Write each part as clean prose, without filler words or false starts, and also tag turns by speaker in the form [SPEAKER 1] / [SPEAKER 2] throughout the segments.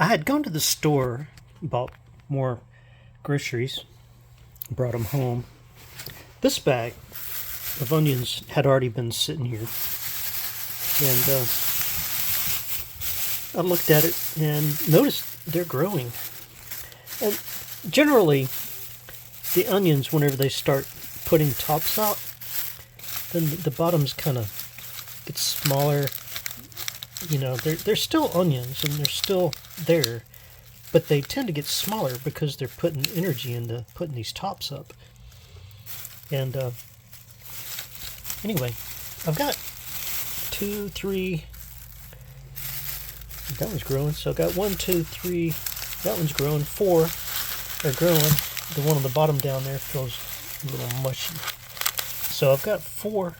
[SPEAKER 1] I had gone to the store, bought more groceries, brought them home. This bag of onions had already been sitting here, and I looked at it and noticed they're growing. And generally, the onions, whenever they start putting tops out, then the bottoms kind of get smaller. You know, they're still onions and they're still there, but they tend to get smaller because they're putting energy into putting these tops up. And anyway, I've got 2, 3. That one's growing. So I've got 1, 2, 3. That one's growing. 4 are growing. The one on the bottom down there feels a little mushy. So I've got 4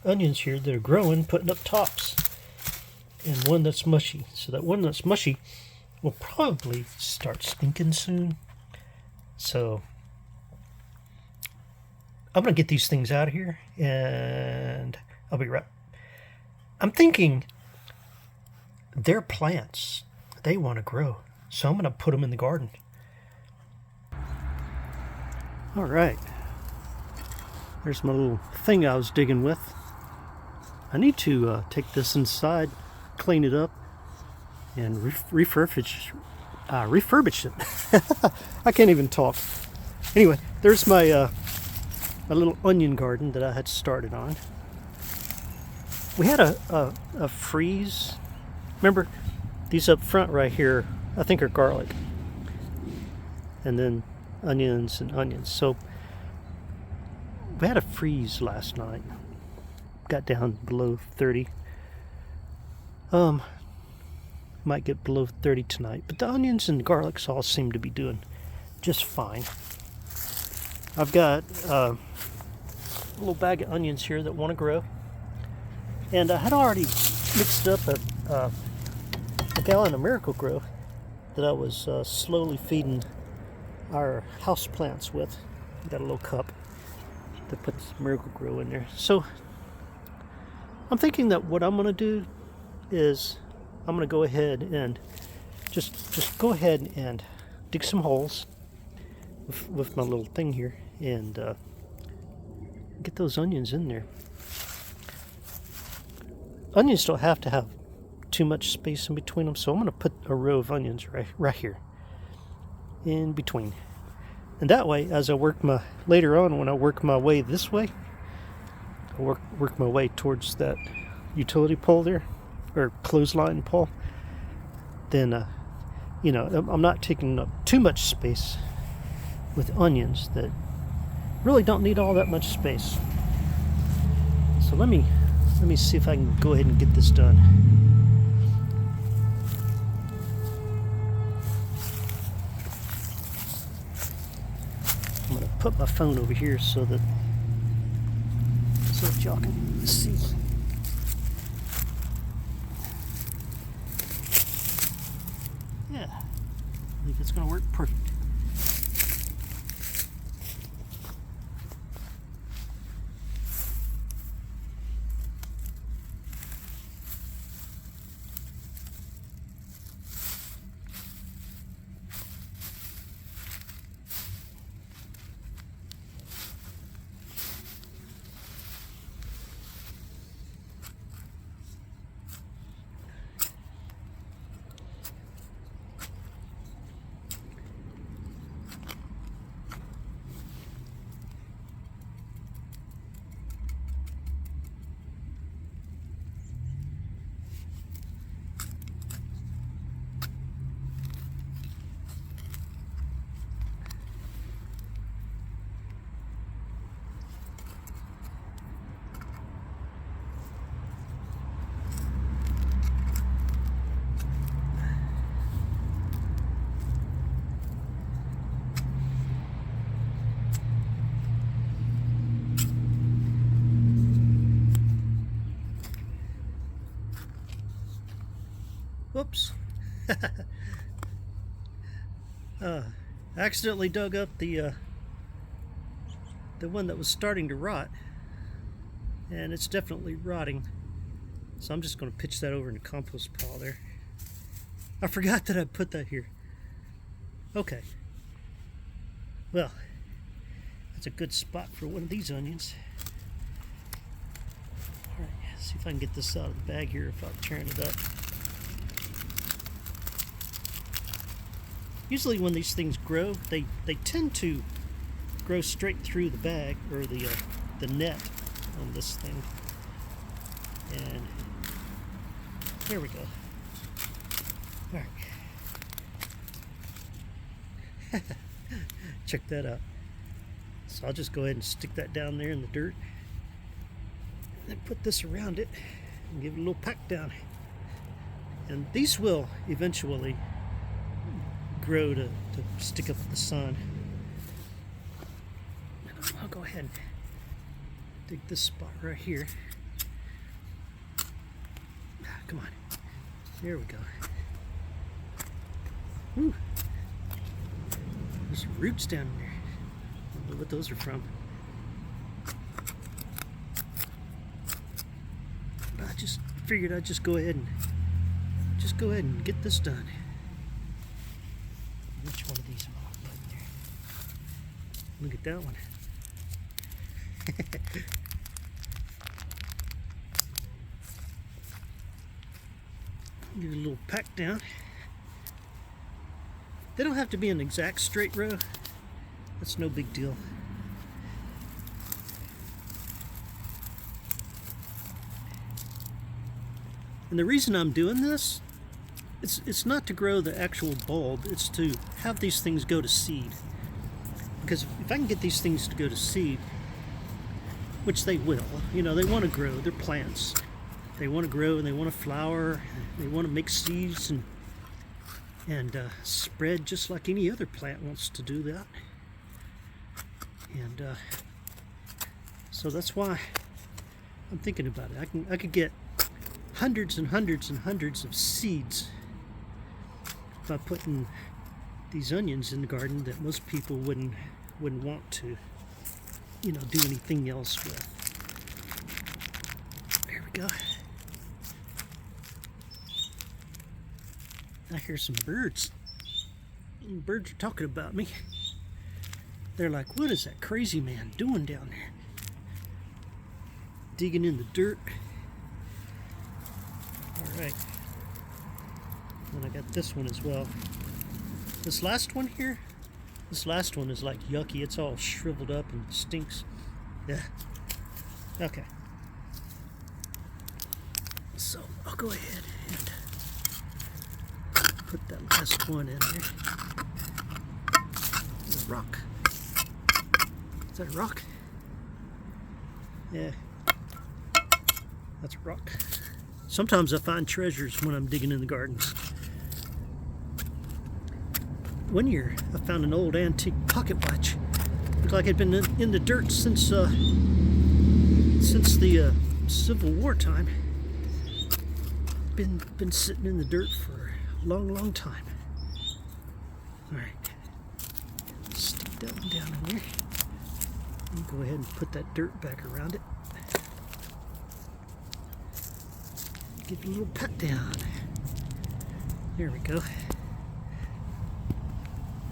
[SPEAKER 1] onions here that are growing, putting up tops, and one that's mushy. So that one that's mushy will probably start stinking soon. So I'm going to get these things out of here, and I'll be right. I'm thinking they're plants. They want to grow. So I'm going to put them in the garden. All right. There's my little thing I was digging with. I need to take this inside, clean it up, and refurbish it. I can't even talk. Anyway, there's my little onion garden that I had started on. We had a freeze. Remember, these up front right here, I think are garlic. And then onions and onions. So we had a freeze last night. Got down below 30. Might get below 30 tonight. But the onions and garlics all seem to be doing just fine. I've got a little bag of onions here that want to grow. And I had already mixed up a gallon of Miracle-Gro that I was slowly feeding our house plants with. Got a little cup that puts Miracle-Gro in there. So I'm thinking that what I'm going to do is I'm going to go ahead and just go ahead and dig some holes with my little thing here and get those onions in there. Onions don't have to have too much space in between them, so I'm going to put a row of onions right here in between. And that way, as I work later on, when I work my way this way, I work my way towards that utility pole there, or clothesline pole, then, you know, I'm not taking up too much space with onions that really don't need all that much space. So let me see if I can go ahead and get this done. I'm going to put my phone over here so that y'all can see. Yeah, I think it's going to work perfect. Whoops. Accidentally dug up the one that was starting to rot, and it's definitely rotting. So I'm just going to pitch that over in the compost pile there. I forgot that I put that here. Okay. Well, that's a good spot for one of these onions. Alright, see if I can get this out of the bag here without tearing it up. Usually when these things grow, they tend to grow straight through the bag, or the net on this thing. And there we go. Alright. Check that out. So I'll just go ahead and stick that down there in the dirt. And then put this around it and give it a little pack down. And these will eventually grow to stick up with the sun. And I'll go ahead and dig this spot right here. Come on. There we go. Woo. There's some roots down there. I don't know what those are from. But I just figured I'd just go ahead and get this done. Which one of these am I putting there? Look at that one. Give it a little pack down. They don't have to be an exact straight row. That's no big deal. And the reason I'm doing this, it's not to grow the actual bulb, it's to have these things go to seed. Because if I can get these things to go to seed, which they will, you know, they want to grow, they're plants. They want to grow and they want to flower, they want to make seeds and spread just like any other plant wants to do that. And so that's why I'm thinking about it. I could get hundreds and hundreds and hundreds of seeds by putting these onions in the garden that most people wouldn't want to, you know, do anything else with. There we go. I hear some birds. Birds are talking about me. They're like, what is that crazy man doing down there? Digging in the dirt. Alright. And I got this one as well. This last one here, this last one is like yucky. It's all shriveled up and stinks. Yeah. Okay. So I'll go ahead and put that last one in there. A rock. Is that a rock? Yeah. That's a rock. Sometimes I find treasures when I'm digging in the gardens. One year I found an old antique pocket watch. Looked like it had been in the dirt since the Civil War time. Been sitting in the dirt for a long time. Alright. Stick that one down in there. And go ahead and put that dirt back around it. Give it a little pat down. There we go.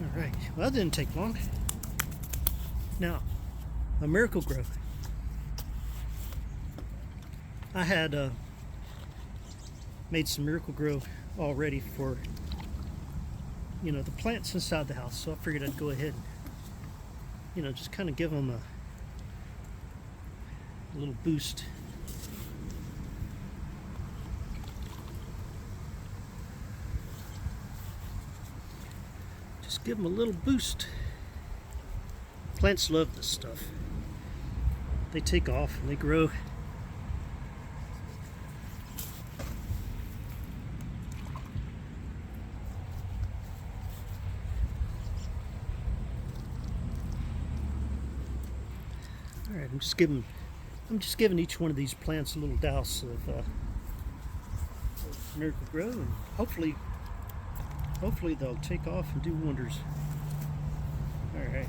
[SPEAKER 1] Alright, well that didn't take long. Now, a miracle grow. I had made some miracle grow already for, you know, the plants inside the house, so I figured I'd go ahead and, you know, just kind of give them a little boost. Just give them a little boost. Plants love this stuff. They take off and they grow. All right, I'm just giving each one of these plants a little douse of Miracle Grow, and hopefully they'll take off and do wonders. All right.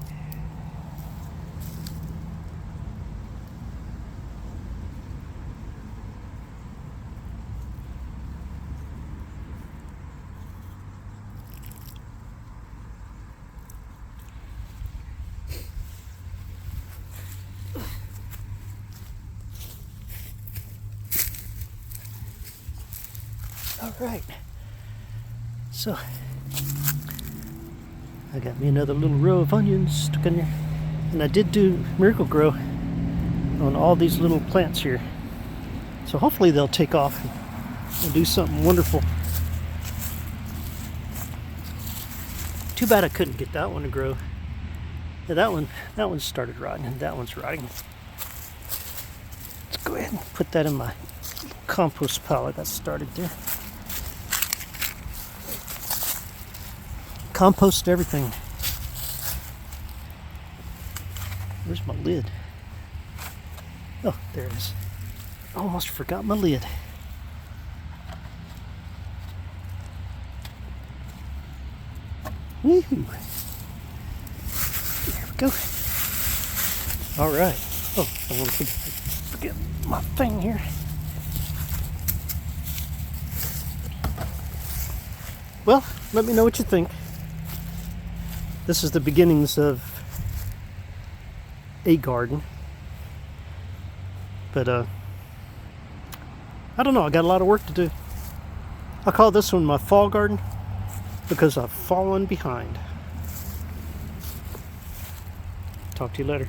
[SPEAKER 1] All right. So I got me another little row of onions stuck in there. And I did do Miracle Grow on all these little plants here. So hopefully they'll take off and do something wonderful. Too bad I couldn't get that one to grow. Yeah, that one started rotting, and that one's rotting. Let's go ahead and put that in my compost pile I got started there. Compost everything. Where's my lid? Oh, there it is. Almost forgot my lid. Woohoo! There we go. All right. Oh, I want to forget my thing here. Well, let me know what you think. This is the beginnings of a garden. But I don't know, I got a lot of work to do. I call this one my fall garden because I've fallen behind. Talk to you later.